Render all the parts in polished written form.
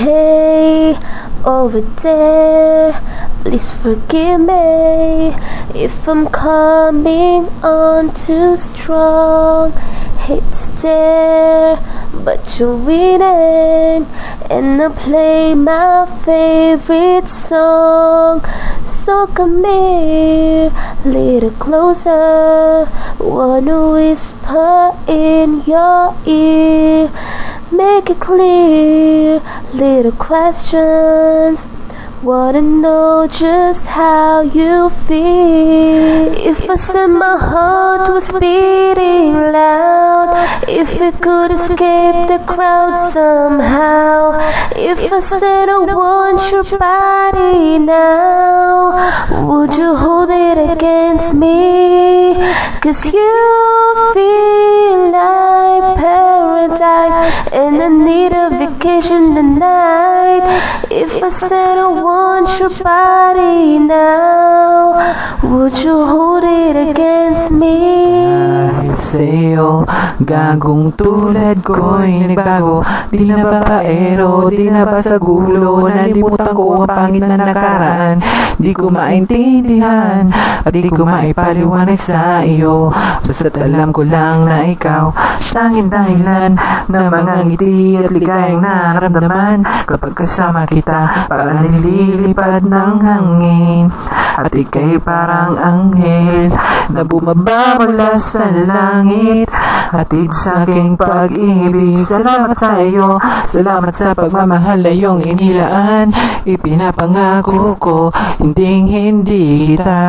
Hey, over there, please forgive me if I'm coming on too strong. Hate to stare, but you're winning, and I play my favorite song. So come here, little closer, wanna whisper in your ear. Make it clear, little questions, wanna know just how you feel. If I said my heart was beating loud, if it could escape the crowd somehow, if I said I want your body now, would you hold it against me? 'Cause you feel like paradise, and I need a vacation tonight. If I said I want your body now, would you hold it against me? Dahil sa'yo, gagong tulad ko'y nagbago. Di na ba paero, di na ba sa gulo, nalimutan ko ang pangit na nakaraan. Di ko maintindihan, at di ko maipaliwanag sa iyo. Basta't alam ko lang na ikaw tanging dahilan ng mga ngiti at ligayang nararamdaman. Kapag kasama kita, parang nililipad ng hangin, at ika'y parang anghel na bumaba mula sa langit. Hatid sa aking pag-ibig, salamat sa iyo, salamat sa pagmamahal na iyong inilaan. Ipinapangako ko, hindi kita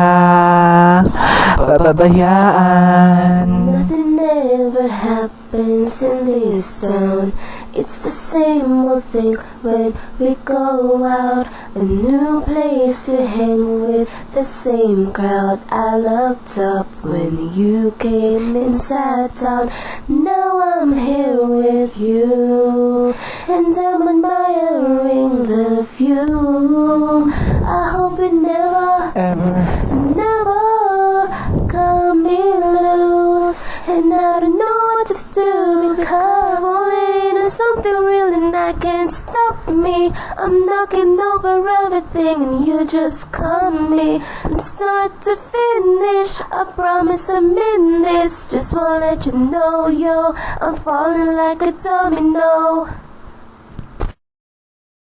pababayaan. Nothing ever happens in this town. It's the same old thing when we go out. A new place to hang with the same crowd. I looked up when you came inside town. Now I'm here with you, and I'm admiring the view. I hope it never cut me loose, and I don't know what to do because falling into something real and I can't stop me. I'm knocking over everything and you just calm me. From start to finish, I promise I'm in this. Just wanna let you know, yo, I'm falling like a domino.